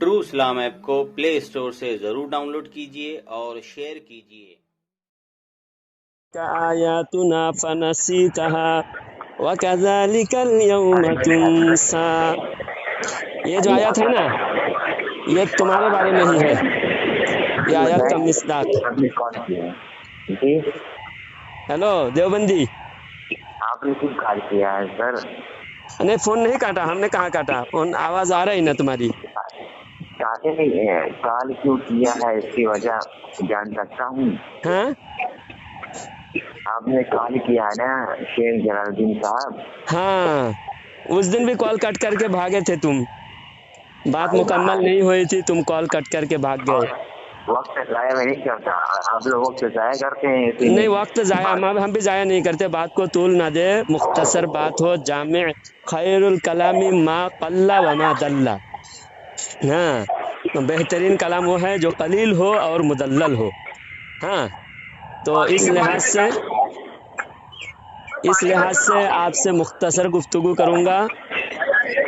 True इस्लाम app को play store से जरूर डाउनलोड कीजिए और शेयर कीजिए। आयातुना फनसीतहा वकज़ालिकल यौम तुनसा। ये जो आयत है ना, ये तुम्हारे बारे में ही है। ये आयत का मिस्दाक। हेलो देवबंदी, आपने क्यों कॉल किया है सर? नहीं फोन नहीं काटा, हमने कहाँ काटा फोन, आवाज आ रही ना तुम्हारी। काटे नहीं है, कॉल क्यों किया है इसकी वजह जान सकता हूँ? हाँ आपने कॉल किया है ना शेख जलालुद्दीन साहब? हाँ, उस दिन भी कॉल कट करके भागे थे तुम, बात मुकम्मल नहीं हुई थी, तुम कॉल कट करके भाग गए। वक्त जाया मैं नहीं करता, आप लोग वक्त जाया करते हैं। नहीं वक्त जाया हम भी जाया नहीं करते, बात को तूल ना दे, मुख्तसर बात हो, जामे खैरुल कलामी मा कल्ला व मा दल्ला। हाँ, तो बेहतरीन कलाम वो है जो कलील हो और मुदल्लल हो। हाँ, तो इस लिहाज से आपसे मुख्तसर गुफ्तगू करूँगा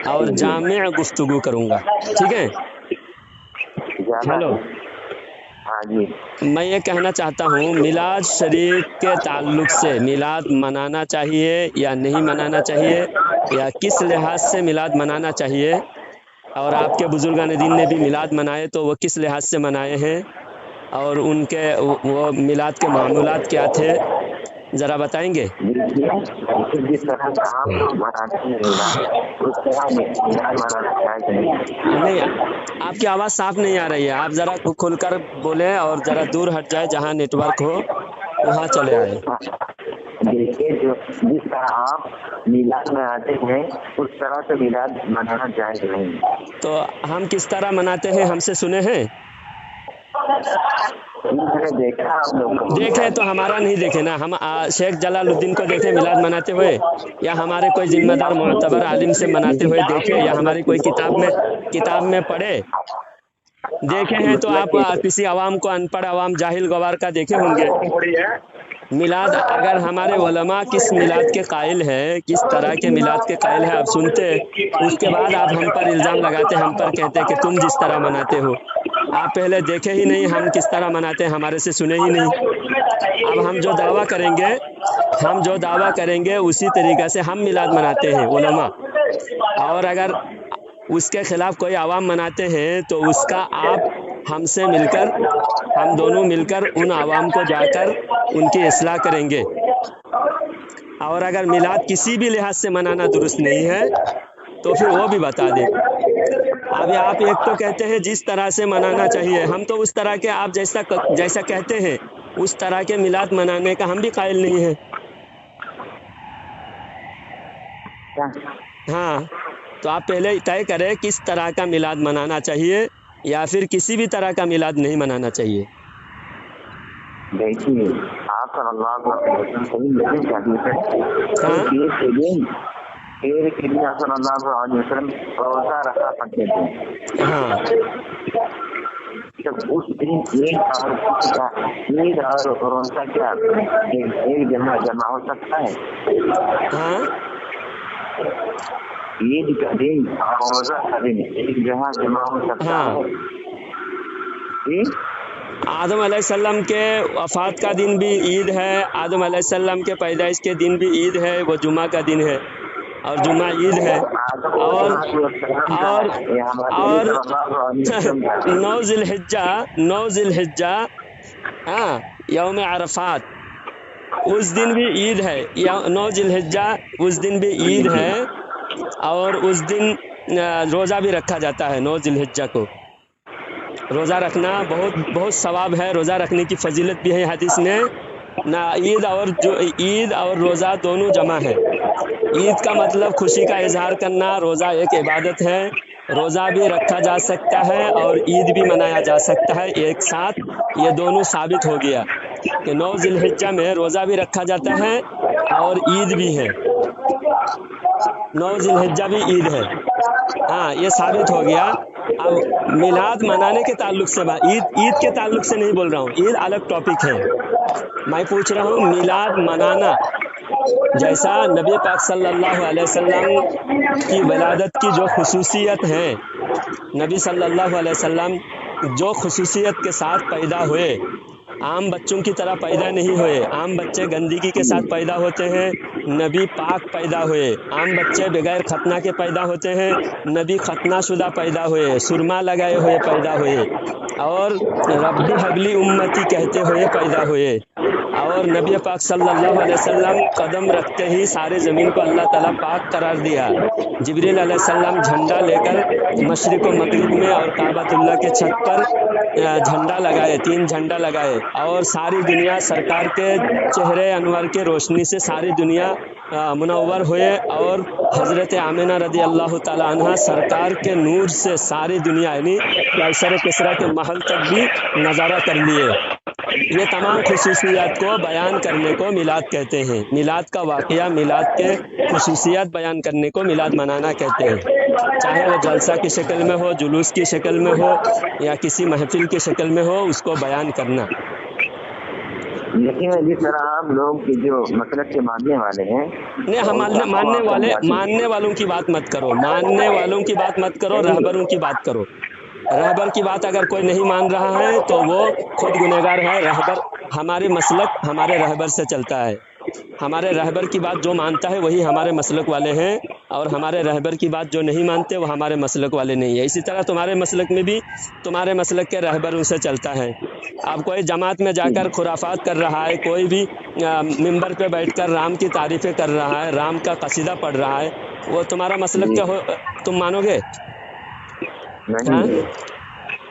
और जामे गुफ्तगू करूँगा, ठीक है? हेलो, हाँ जी, मैं ये कहना चाहता हूँ मिलाद शरीफ के ताल्लुक से, मिलाद मनाना चाहिए या नहीं मनाना चाहिए, या किस लिहाज से मिलाद मनाना चाहिए, और आपके बुजुर्गान दीन ने भी मिलाद मनाए तो वो किस लिहाज से मनाए हैं, और उनके वो मिलाद के मामूलात क्या थे, ज़रा बताएंगे? जिस तरह आप लोग मनाते हैं उस तरह मनाना चाहिए। नहीं, आपकी आवाज़ साफ नहीं आ रही है, आप ज़रा खुलकर बोलें और ज़रा दूर हट जाए, जहाँ नेटवर्क हो वहाँ चले आए। देखिए, जो जिस तरह आप मिलाद मनाते हैं उस तरह से मिलाद मनाना जायज नहीं। तो हम किस तरह मनाते हैं, हमसे सुने हैं? देखा आप लोग को? देखे तो हमारा नहीं देखे ना, हम शेख जलालुद्दीन को देखे मिलाद मनाते हुए, या हमारे कोई जिम्मेदार मोतबर आलिम से मनाते हुए देखे, या हमारी कोई किताब में पढ़े? देखे हैं तो आप किसी आवाम को, अनपढ़ आवाम, जाहिल गवार का देखे होंगे। मिलाद अगर हमारे उलमा किस मिलाद के कायल है, किस तरह के मिलाद के कायल है, आप सुनते, उसके बाद आप हम पर इल्ज़ाम लगाते, हम पर कहते कि तुम जिस तरह मनाते हो। आप पहले देखे ही नहीं हम किस तरह मनाते हैं, हमारे से सुने ही नहीं। अब हम जो दावा करेंगे उसी तरीक़े से हम मिलाद मनाते हैं उलमा, और अगर उसके ख़िलाफ़ कोई आवाम मनाते हैं तो उसका आप हमसे मिलकर, हम दोनों मिलकर उन आवाम को जाकर उनकी इस्लाह करेंगे। और अगर मिलाद किसी भी लिहाज से मनाना दुरुस्त नहीं है तो फिर वो भी बता दें। अभी आप एक तो कहते हैं जिस तरह से मनाना चाहिए, हम तो उस तरह के, आप जैसा कहते हैं उस तरह के मिलाद मनाने का हम भी कायल नहीं है। हाँ, तो आप पहले तय करें किस तरह का मिलाद मनाना चाहिए, या फिर किसी भी तरह का मिलाद नहीं मनाना चाहिए। देखिए, आप सल्लल्लाहु अलैहि वसल्लम रोजा रखा करते थे। हाँ, जब उस दिन ईद और रोजा क्या एक जमा हो सकता है? हाँ, ईद का दिन और रोजा का दिन एक जमा हो सकता है? आदम अलैहिस्सलाम के वफ़ात का दिन भी ईद है, आदम अलैहिस्सलाम के पैदाइश के दिन भी ईद है, वो जुमा का दिन है और जुमा ईद है। और नौ ज़िलहिज्जा हाँ, यौम अरफात, उस दिन भी ईद है, 9 ज़िलहिज्जा उस दिन भी ईद है, और उस दिन रोज़ा भी रखा जाता है। 9 ज़िलहिज्जा को रोज़ा रखना बहुत सवाब है, रोज़ा रखने की फजीलत भी है हदीस में ना। ईद और रोज़ा दोनों जमा है। ईद का मतलब खुशी का इजहार करना, रोज़ा एक इबादत है, रोज़ा भी रखा जा सकता है और ईद भी मनाया जा सकता है एक साथ। ये दोनों साबित हो गया कि 9 ज़िलहिज्जा में रोज़ा भी रखा जाता है और ईद भी है, 9 ज़िलहिज्जा भी ईद है। हाँ, ये साबित हो गया। अब मिलाद मनाने के ताल्लुक से, ईद के ताल्लुक से नहीं बोल रहा हूँ, ईद अलग टॉपिक है। मैं पूछ रहा हूँ मिलाद मनाना, जैसा नबी पाक सल्लल्लाहु अलैहि वसल्लम की विलादत की जो खुसूसियत है, نبی صلی اللہ علیہ وسلم جو خصوصیت کے ساتھ پیدا ہوئے، عام بچوں کی طرح پیدا نہیں ہوئے۔ عام بچے گندگی کے ساتھ پیدا ہوتے ہیں، نبی پاک پیدا ہوئے۔ عام بچے بغیر ختنہ کے پیدا ہوتے ہیں، نبی ختنہ شدہ پیدا ہوئے، سرما لگائے ہوئے پیدا ہوئے، اور ربی حبلی امتی کہتے ہوئے پیدا ہوئے۔ اور نبی پاک صلی اللہ علیہ وسلم قدم رکھتے ہی سارے زمین کو اللہ تعالیٰ پاک قرار دیا۔ جبریل علیہ السلام جھنڈا لے کر مشرق و مغرب میں اور کعبۃ اللہ کے چھت پر جھنڈا لگائے، 3 جھنڈا لگائے، اور ساری دنیا سرکار کے چہرے انور کے روشنی سے ساری دنیا منور ہوئے، اور حضرت آمنہ رضی اللہ تعالیٰ عنہ سرکار کے نور سے ساری دنیا یعنی قیصر کسریٰ کے محل تک بھی نظارہ کر لیے۔ یہ تمام خصوصیات کو بیان کرنے کو میلاد کہتے ہیں۔ میلاد کا واقعہ، میلاد کے خصوصیات بیان کرنے کو میلاد منانا کہتے ہیں، چاہے وہ جلسہ کی شکل میں ہو، جلوس کی شکل میں ہو، یا کسی محفل کی شکل میں ہو، اس کو بیان کرنا۔ لیکن جس طرح آپ لوگ کی جو مسلک کے ماننے والے ہیں، نہیں، ہم ماننے والوں کی بات مت کرو، ماننے والوں کی بات مت کرو، رہبروں کی بات کرو۔ رہبر کی بات اگر کوئی نہیں مان رہا ہے تو وہ خود گنہگار ہے۔ رہبر، ہمارے مسلک ہمارے رہبر سے چلتا ہے۔ ہمارے رہبر کی بات جو مانتا ہے وہی ہمارے مسلک والے ہیں، اور ہمارے رہبر کی بات جو نہیں مانتے وہ ہمارے مسلک والے نہیں ہیں۔ اسی طرح تمہارے مسلک میں بھی تمہارے مسلک کے رہبر ان سے چلتا ہے۔ اب کوئی جماعت میں جا کر خرافات کر رہا ہے، کوئی بھی ممبر پہ بیٹھ کر رام کی تعریفیں کر رہا ہے، رام کا قصیدہ پڑھ رہا ہے، وہ تمہارا مسلک کیا ہو؟ تم مانو گے؟ ہاں،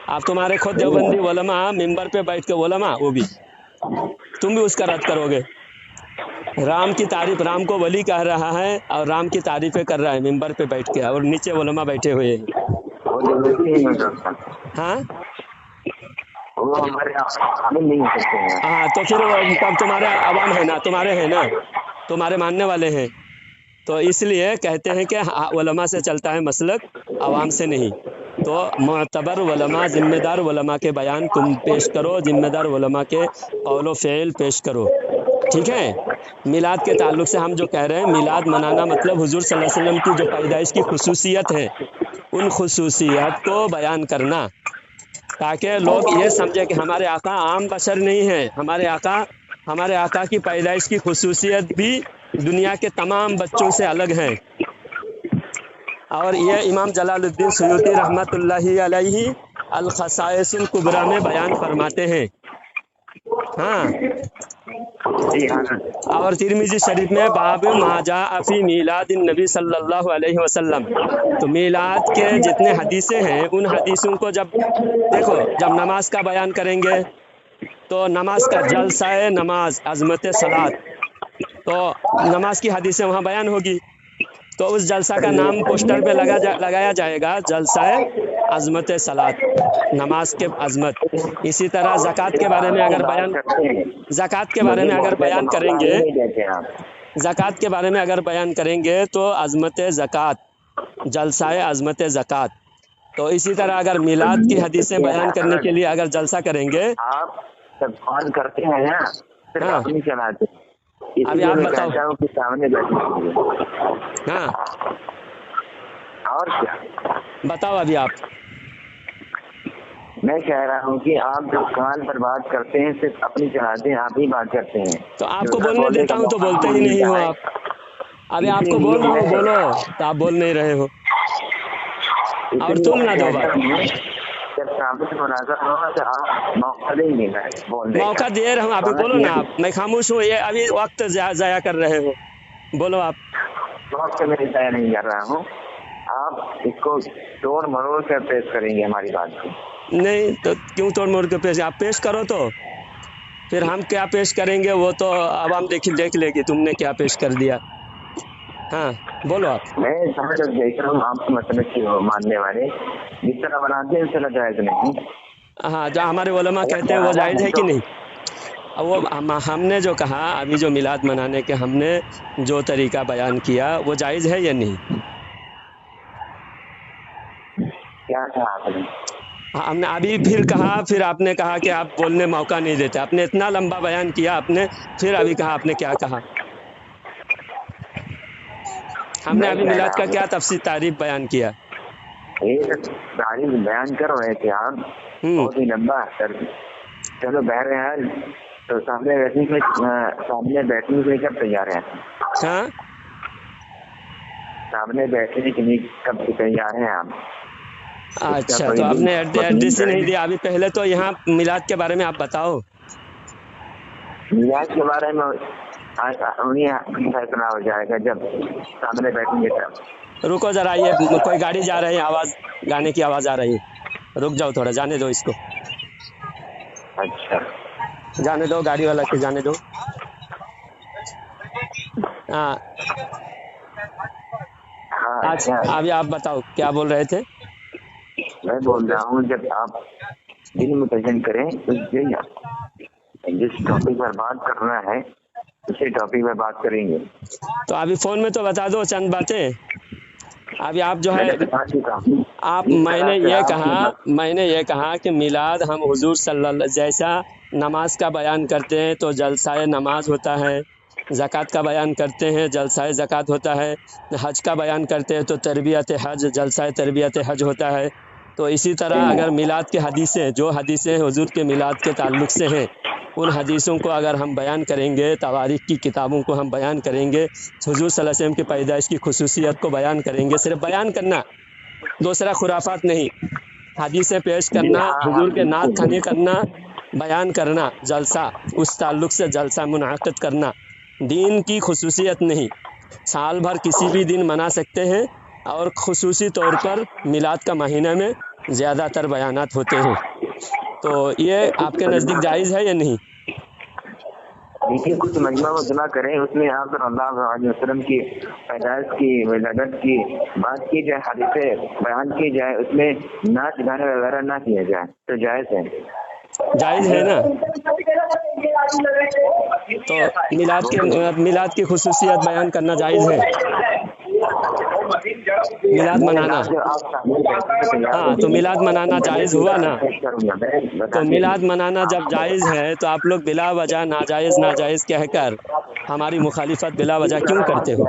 آپ تمہارے خود دیوبندی علماء ممبر پہ بیٹھ کے، علماء وہ بھی، تم بھی اس کا رد کرو گے؟ رام کی تعریف، رام کو ولی کہہ رہا ہے اور رام کی تعریفیں کر رہا ہے ممبر پہ بیٹھ کے، اور نیچے علماء بیٹھے ہوئے ہیں۔ ہاں ہاں، تو پھر تمہارے عوام ہے نا، تمہارے ہیں نا، تمہارے ماننے والے ہیں، تو اس لیے کہتے ہیں کہ علماء سے چلتا ہے مسلک، عوام سے نہیں۔ تو معتبر علماء، ذمہ دار علماء کے بیان تم پیش کرو، ذمہ دار علماء کے قول و فعل پیش کرو، ٹھیک ہے؟ میلاد کے تعلق سے ہم جو کہہ رہے ہیں، میلاد منانا مطلب حضور صلی اللہ علیہ وسلم کی جو پیدائش کی خصوصیت ہے ان خصوصیات کو بیان کرنا، تاکہ لوگ یہ سمجھے کہ ہمارے آقا عام بشر نہیں ہیں، ہمارے آقا کی پیدائش کی خصوصیت بھی دنیا کے تمام بچوں سے الگ ہیں۔ اور یہ امام جلال الدین سیوطی رحمۃ اللہ علیہ الخصائص الکبریٰ میں بیان فرماتے ہیں۔ ہاں، اور ترمذی شریف میں باب ما جاء فی میلاد النبی صلی اللہ علیہ وسلم، تو میلاد کے جتنے حدیثیں ہیں ان حدیثوں کو جب دیکھو، جب نماز کا بیان کریں گے تو نماز کا جلسہ نماز، عظمت صلاۃ، تو نماز کی حدیثیں وہاں بیان ہوگی، تو اس جلسہ کا نام پوسٹر پہ لگایا جائے گا، جلسہ عظمت صلاۃ، نماز کے عظمت۔ اسی طرح زکوٰۃ کے بارے میں اگر بیان کریں گے، زکوٰۃ کے بارے میں اگر بیان کریں گے تو عظمت زکوٰۃ، جلسہ عظمت زکوٰۃ۔ تو اسی طرح اگر میلاد کی حدیثیں بیان کرنے کے لیے اگر جلسہ کریں گے، آپ سب سوال کرتے ہیں نا، صرف ہاں، اپنی چلاتے ہیں۔ ابھی آپ بتاؤ۔ ہاں، اور کیا بتاؤ ابھی آپ۔ میں کہہ رہا ہوں کہ آپ جب کال پر بات کرتے ہیں صرف اپنی چلاتے ہیں، آپ ہی بات کرتے ہیں، تو آپ کو بولنے دیتا ہوں تو بولتے ہی نہیں ہو آپ۔ ابھی آپ کو بول رہا ہوں بولو، تو آپ بول نہیں رہے ہو، اور تم نہ دو بات۔ جب ثابت مناظر ہوگا تو آپ موقع دیں گے بولنے کا۔ موقع دے رہا ہوں، ابھی بولو نا آپ، میں خاموش ہوں، یہ ابھی وقت ضائع کر رہے ہو، بولو آپ۔ وقت میں ضائع نہیں کر رہا ہوں، آپ اس کو توڑ مروڑ کر پیش کریں گے ہماری بات کو۔ نہیں تو کیوں توڑ موڑ کے پیش، آپ پیش کرو، تو پھر ہم کیا پیش کریں گے وہ تو عوام دیکھ لے گی تم نے کیا پیش کر دیا۔ ہاں بولو آپ۔ میں سمجھ دیکھ رہا ہوں آپ کے مسئلے کی ماننے والے جس طرح بناتے ہیں اس طرح جائز نہیں۔ ہاں، جو ہمارے علماء کہتے ہیں وہ جائز ہے کہ نہیں؟ وہ ہم نے جو کہا ابھی، جو میلاد منانے کے ہم نے جو طریقہ بیان کیا وہ جائز ہے یا نہیں؟ کیا کہا آپ نے؟ ہم نے ابھی پھر کہا، پھر آپ نے کہا کہ آپ بولنے موقع نہیں دیتے، آپ نے اتنا لمبا بیان کیا آپ نے، پھر ابھی کہا آپ نے کیا کہا؟ ہم نے ابھی میلاد کا کیا تفصیل تعریف بیان کیا؟ एक तारीफ बयान कर रहे थे आप, बहुत ही लंबा सर। चलो बहरहाल, तो सामने बैठने के लिए कब तैयार हैं? हाँ, सामने बैठने के लिए कब तैयार हैं आप? अच्छा, तो आपने एड्रेस ही नहीं दिया अभी। पहले तो यहाँ मिलाद के बारे में आप बताओ। मिलाद के बारे में उन्हीं फैसला हो जाएगा जब सामने बैठेंगे तब। रुको जरा, ये कोई गाड़ी जा रही है, आवाज, गाने की आवाज आ रही है, रुक जाओ थोड़ा, जाने दो इसको, अच्छा जाने दो, गाड़ी वाला के जाने दो। हाँ, हाँ। अच्छा, अभी आप बताओ क्या बोल रहे थे? मैं बोल रहा हूँ जब आप दिन मुतयन करें जिस टॉपिक पर बात करना है उसी टॉपिक पर बात करेंगे। तो अभी फोन में तो बता दो चंद बातें। अभी आप जो है आप, मैंने ये कहा कि मिलाद हम हुजूर सल्लल्लाहु जैसा नमाज का बयान करते हैं तो जलसाए नमाज होता है, ज़कात का बयान करते हैं जलसाए ज़कात होता है, हज का बयान करते हैं तो तरबियत हज, जलसाए तरबियत हज होता है। तो इसी तरह अगर मिलाद की हदीसें, जो हदीसें हुजूर के मिलाद के ताल्लुक़ से हैं, उन हदीसों को अगर हम बयान करेंगे, तवारीख़ की किताबों को हम बयान करेंगे, हुजूर सल्लल्लाहु अलैहि वसल्लम की पैदाइश की खुसूसियत को बयान करेंगे, सिर्फ बयान करना, दूसरा खुराफात नहीं, हदीसें पेश करना, हुजूर के नात खानी करना, बयान करना, जलसा, उस ताल्लुक़ से जलसा मुनाक़िद करना, दीन की खुसूसियत नहीं। साल भर किसी भी दिन मना सकते हैं और खुसूसी तौर पर मिलाद का महीना में ज़्यादातर बयानात होते हैं। तो ये आपके नज़दीक जायज़ है या नहीं? देखिए, कुछ मजमा मुजमा करें, उसमें आप सल्लल्लाहु अलैहि वसल्लम की पैदाइश की विलादत की बात की जाए, हदीसें बयान की जाए, उसमें नाच गाने वगैरह ना किया जाए तो जायज़ है। जायज़ है ना? तो मिलाद की खुसूसियत बयान करना जायज़ है, मिलाद मनाना। हाँ, तो मिलाद मनाना जायज़ हुआ ना? तो मिलाद मनाना जब जायज़ है तो आप लोग बिला वजह नाजायज़ कहकर हमारी मुखालिफत बिला वजह क्यों करते हो?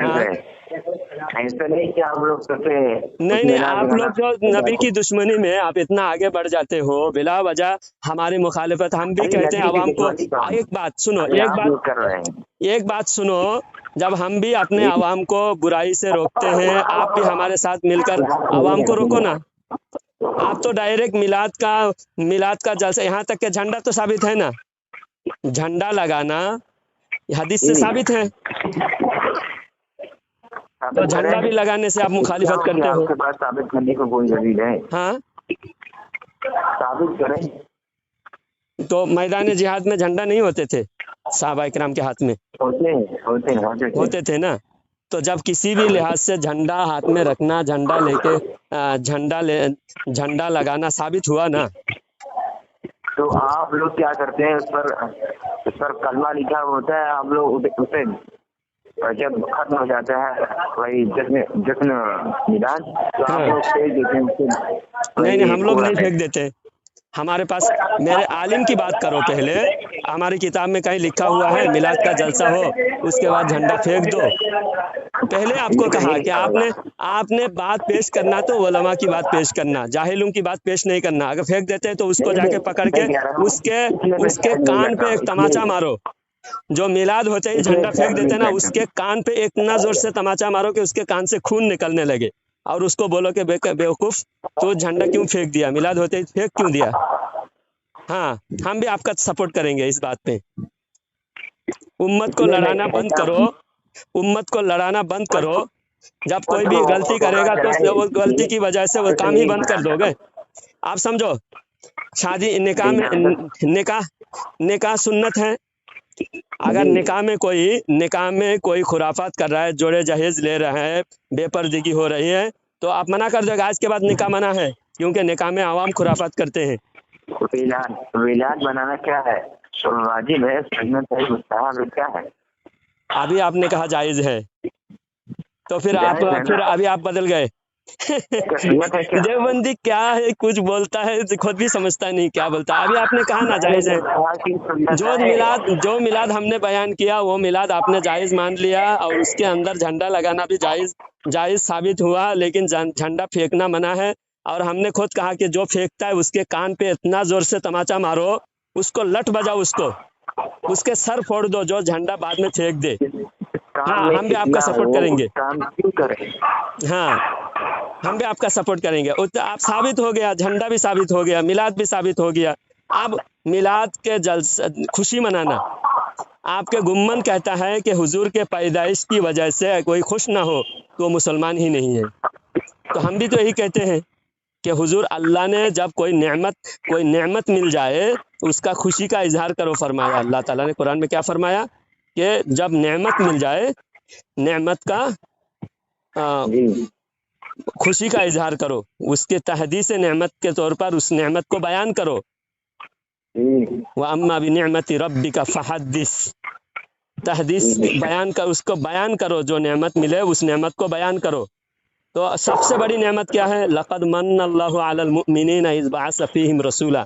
हाँ? ऐसा नहीं कि आप लोग नहीं, आप लोग जो नबी की दुश्मनी में आप इतना आगे बढ़ जाते हो बिला वजह हमारी मुखालिफत। हम भी कहते हैं आवाम को, एक बात सुनो, जब हम भी अपने आवाम को बुराई से रोकते हैं, आप भी हमारे साथ मिलकर आवाम को रोको ना। आप तो डायरेक्ट मिलाद का जलसा, यहाँ तक के झंडा तो साबित है ना, झंडा लगाना हदीस से साबित है, तो झंडा भी लगाने से आप मुखालिफत करते हो। आपके पास साबित करने को कोई दलील है? हाँ, साबित करें। तो मैदान जिहाद में झंडा नहीं होते थे सहाबा इकराम के हाथ में? होते थे ना। तो जब किसी भी लिहाज से झंडा हाथ में रखना, झंडा लगाना साबित हुआ ना। तो आप लोग क्या करते हैं, उस पर कलमा लिखा होता है, आप लोग उसे जब खत्म हो जाता है वही जश्न मिलाद, तो आप लोग फेंक देते हैं? नहीं, हम लोग नहीं फेंक देते। हमारे पास, मेरे आलिम की बात करो पहले, हमारी किताब में कहीं लिखा हुआ है मिलाद का जलसा हो उसके बाद झंडा फेंक दो? पहले आपको कहा कि आपने बात पेश करना तो उलमा की बात पेश करना, जाहिलों की बात पेश नहीं करना। अगर फेंक देते हैं तो उसको जाके पकड़ के उसके कान पे एक तमाचा मारो। जो मिलाद होते ही झंडा फेंक देते ना, उसके कान पे इतना जोर से तमाचा मारो कि उसके कान से खून निकलने लगे, और उसको बोलो कि बेवकूफ, तो झंडा क्यों फेंक दिया, मिलाद होते ही फेंक क्यों दिया? हाँ, हम भी आपका सपोर्ट करेंगे इस बात पे। उम्मत को लड़ाना बंद करो। जब कोई भी गलती करेगा तो वो गलती की वजह से वो काम ही बंद कर दोगे। आप समझो, शादी निकाह सुन्नत है। अगर निकाह में कोई खुराफात कर रहा है, जोड़े जहेज ले रहे हैं, बेपर्दगी हो रही है, तो आप मना कर दोगे आज के बाद निकाह मना है, क्योंकि निकाह में आवाम खुराफात करते हैं। विलाद बनाना क्या है? वाजिब है, सुन्नत है, मुस्तहब क्या है? अभी आपने कहा जायज है, तो फिर अभी आप बदल गए। कसमियत है क्या? देवबंदी क्या है, कुछ बोलता है तो खुद भी समझता नहीं क्या बोलता है। अभी आपने कहा नाजायज है, जो मिलाद हमने बयान किया वो मिलाद आपने जायज मान लिया, और उसके अंदर झंडा लगाना भी जायज साबित हुआ, लेकिन झंडा फेंकना मना है। और हमने खुद कहा कि जो फेंकता है उसके कान पे इतना जोर से तमाचा मारो, उसको लठ बजाओ, उसके सर फोड़ दो जो झंडा बाद में फेंक दे। हाँ, हम भी आपका सपोर्ट करेंगे। हाँ, हम भी आपका सपोर्ट करेंगे। आप साबित हो गया, झंडा भी साबित हो गया, मिलाद भी साबित हो गया। अब मिलाद के खुशी मनाना, आपके गुम्मन कहता है कि हुजूर के पैदाइश की वजह से कोई खुश ना हो तो मुसलमान ही नहीं है। तो हम भी तो यही कहते हैं कि हुजूर अल्लाह ने जब कोई नेमत मिल जाए उसका खुशी का इजहार करो फरमाया। अल्लाह ताला ने कुरान में क्या फरमाया कि जब नेमत मिल जाए, नेमत का खुशी का इजहार करो, उसके तहदीस नेमत के तौर पर उस नेमत को बयान करो। व अम्मा बिनिअमति रब्बिका फहद्दिस, तहदीस बयान कर, उसको बयान करो, जो नेमत मिले उस नेमत को बयान करो। तो सबसे बड़ी नेमत क्या है? लक़द मन्नल्लाहु अलल मुमिनीना इज़ बअस फ़ीहिम रसूला,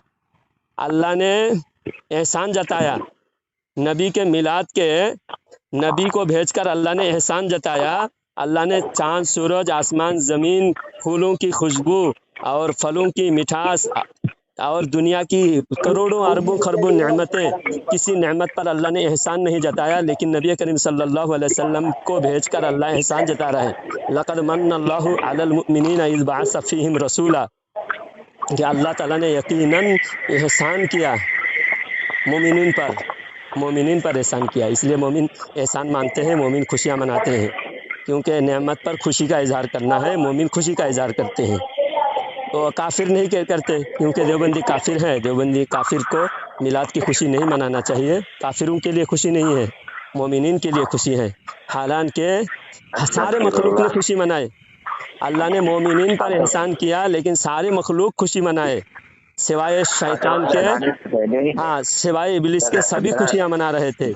अल्लाह ने एहसान जताया नबी के मिलाद के, नबी को भेजकर अल्लाह ने एहसान जताया। अल्लाह ने चाँद, सूरज, आसमान, ज़मीन, फूलों की खुशबू और फलों की मिठास और दुनिया की करोड़ों अरबों खरबों नेमतें, किसी नेमत पर अल्लाह ने एहसान नहीं जताया, लेकिन नबी करीम सल्लल्लाहु अलैहि वसल्लम को भेजकर अल्लाह एहसान जता रहा है। लक़द मन्नल्लाहु अलल मुमिनीना इज़ बअस फ़ीहिम रसूला, कि अल्लाह ताला ने यकीनन एहसान किया मोमिनीन पर एहसान किया। इसलिए मोमिन एहसान मानते हैं, मोमिन खुशियाँ मनाते हैं, क्योंकि नेमत पर खुशी का इजहार करना है, मोमिन खुशी का इजहार करते हैं। तो काफिर नहीं करते, क्योंकि देवबंदी काफिर है। देवबंदी काफिर को मिलाद की खुशी नहीं मनाना चाहिए। काफिरों के लिए खुशी नहीं है, मोमिनीन के लिए खुशी है। हालांकि सारे मखलूक ने खुशी मनाए, अल्लाह ने मोमिनीन पर एहसान किया, लेकिन सारे मखलूक खुशी मनाए सिवाय शैतान के। हाँ, सिवाय इब्लिस के सभी खुशियाँ मना रहे थे।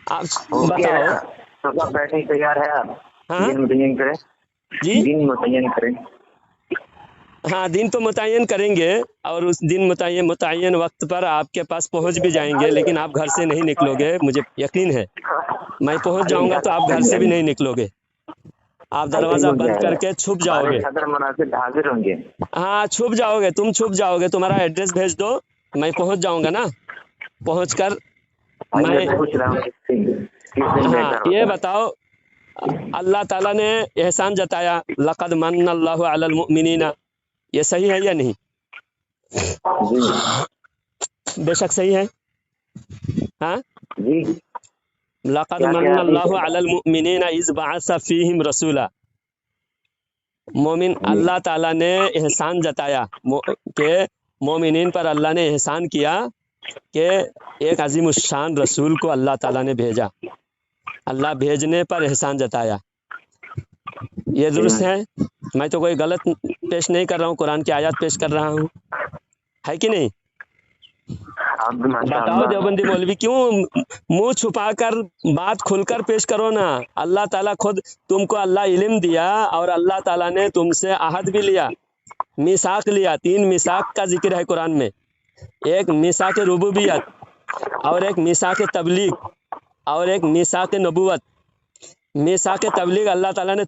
आप बताओ, बैठने तैयार है आप? हाँ जी, दिन मुतय्यन करें। हाँ, दिन तो मुतय्यन करेंगे, और उस दिन मुतय्यन वक्त पर आपके पास पहुंच भी जाएंगे, लेकिन आप घर से नहीं निकलोगे, मुझे यकीन है। मैं पहुंच जाऊंगा तो आप घर से भी नहीं निकलोगे, आप दरवाजा बंद करके छुप जाओगे। हाजिर होंगे। हाँ, छुप जाओगे, तुम छुप जाओगे। तुम्हारा एड्रेस भेज दो, मैं पहुंच जाऊंगा ना। पहुंचकर मैं हाँ, ये बताओ, अल्लाह ताला ने एहसान जताया, लक़द मन्नल्लाहु अलल मुमिनीना, ये सही है या नहीं? बेशक सही है। हाँ, लक़द मन्नल्लाहु अलल मुमिनीना इज़ बअस फ़ीहिम रसूला, मोमिन अल्लाह ताला ने एहसान जताया कि मोमिनीन पर अल्लाह ने एहसान किया कि एक अज़ीमुश्शान रसूल को अल्लाह ताला ने भेजा। अल्लाह भेजने पर एहसान जताया, ये दुरुस्त है। मैं तो कोई गलत पेश नहीं कर रहा हूँ, कुरान की आयत पेश कर रहा हूँ, है कि नहीं? बताओ देवबंदी मौलवी, क्यों मुंह छुपाकर बात खुलकर पेश करो ना। अल्लाह ताला खुद तुमको अल्लाह इल्म दिया, और अल्लाह ताला ने तुमसे अहद भी लिया, मिसाक लिया। 3 मिसाक का जिक्र है कुरान में, एक मिसाक रुबूबियत, और एक मिसाक तबलीग, और एक मिसाक नबूवत। मिसाक तबलीग अल्लाह ताला ने